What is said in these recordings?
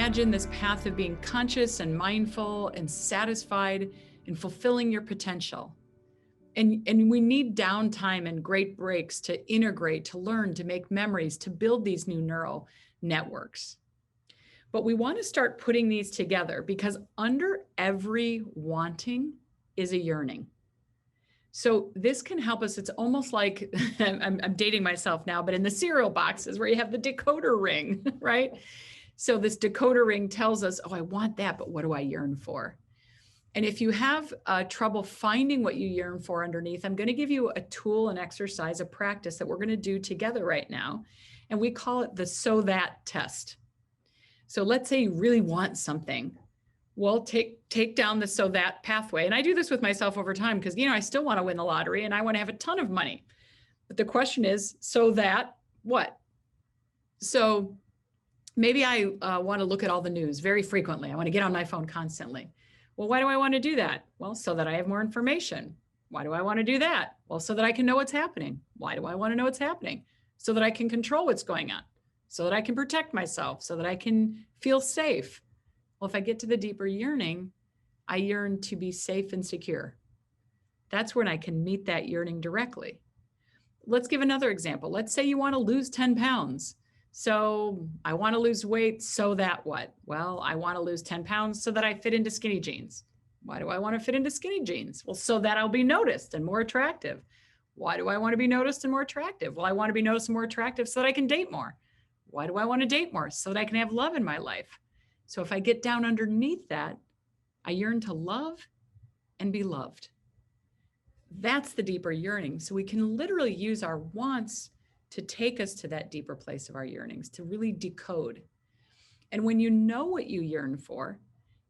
imagine this path of being conscious and mindful and satisfied and fulfilling your potential. And we need downtime and great breaks to integrate, to learn, to make memories, to build these new neural networks. But we want to start putting these together because under every wanting is a yearning. So this can help us. It's almost like, I'm dating myself now, but in the cereal boxes where you have the decoder ring, right? So this decoder ring tells us, oh, I want that, but what do I yearn for? And if you have trouble finding what you yearn for underneath, I'm going to give you a tool, an exercise, a practice that we're going to do together right now. And we call it the so that test. So let's say you really want something. Well, take down the so that pathway. And I do this with myself over time because, I still want to win the lottery and I want to have a ton of money. But the question is, so that what? So maybe I want to look at all the news very frequently. I want to get on my phone constantly. Well, why do I want to do that? Well, so that I have more information. Why do I want to do that? Well, so that I can know what's happening. Why do I want to know what's happening? So that I can control what's going on, so that I can protect myself, so that I can feel safe. Well, if I get to the deeper yearning, I yearn to be safe and secure. That's when I can meet that yearning directly. Let's give another example. Let's say you want to lose 10 pounds. So I want to lose weight so that what? Well, I want to lose 10 pounds so that I fit into skinny jeans. Why do I want to fit into skinny jeans? Well, so that I'll be noticed and more attractive. Why do I want to be noticed and more attractive? Well, I want to be noticed and more attractive so that I can date more. Why do I want to date more? So that I can have love in my life. So if I get down underneath that, I yearn to love and be loved. That's the deeper yearning. So we can literally use our wants to take us to that deeper place of our yearnings, to really decode. And when you know what you yearn for,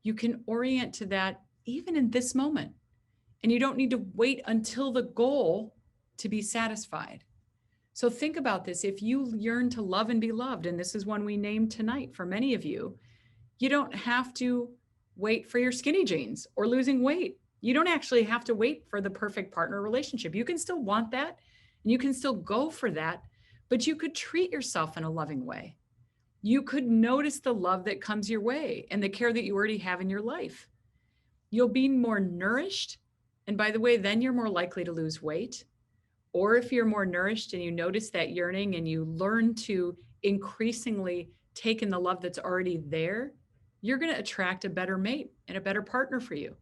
you can orient to that even in this moment. And you don't need to wait until the goal to be satisfied. So think about this. If you yearn to love and be loved, and this is one we named tonight for many of you, you don't have to wait for your skinny jeans or losing weight. You don't actually have to wait for the perfect partner relationship. You can still want that and you can still go for that, but you could treat yourself in a loving way. You could notice the love that comes your way and the care that you already have in your life. You'll be more nourished. And by the way, then you're more likely to lose weight. Or if you're more nourished and you notice that yearning and you learn to increasingly take in the love that's already there, you're going to attract a better mate and a better partner for you,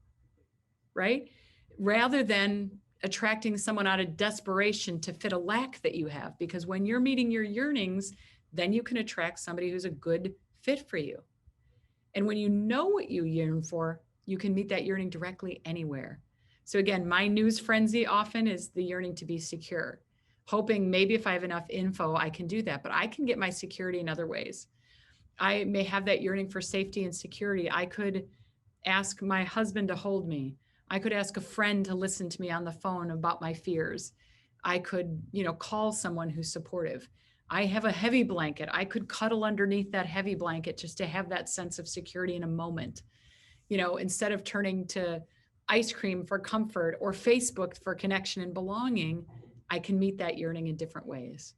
right? Rather than attracting someone out of desperation to fit a lack that you have. Because when you're meeting your yearnings, then you can attract somebody who's a good fit for you. And when you know what you yearn for, you can meet that yearning directly anywhere. So again, my news frenzy often is the yearning to be secure, hoping maybe if I have enough info, I can do that, but I can get my security in other ways. I may have that yearning for safety and security. I could ask my husband to hold me. I could ask a friend to listen to me on the phone about my fears. I could, call someone who's supportive. I have a heavy blanket. I could cuddle underneath that heavy blanket just to have that sense of security in a moment. Instead of turning to ice cream for comfort or Facebook for connection and belonging, I can meet that yearning in different ways.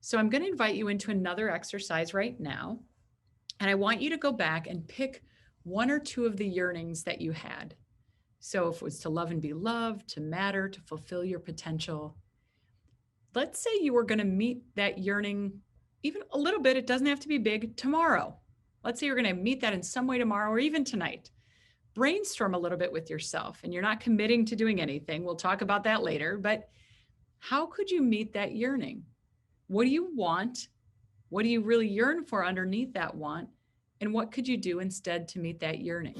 So I'm going to invite you into another exercise right now. And I want you to go back and pick one or two of the yearnings that you had. So if it was to love and be loved, to matter, to fulfill your potential, let's say you were going to meet that yearning even a little bit. It doesn't have to be big tomorrow. Let's say you're going to meet that in some way tomorrow or even tonight. Brainstorm a little bit with yourself, and you're not committing to doing anything. We'll talk about that later, but how could you meet that yearning? What do you want? What do you really yearn for underneath that want? And what could you do instead to meet that yearning?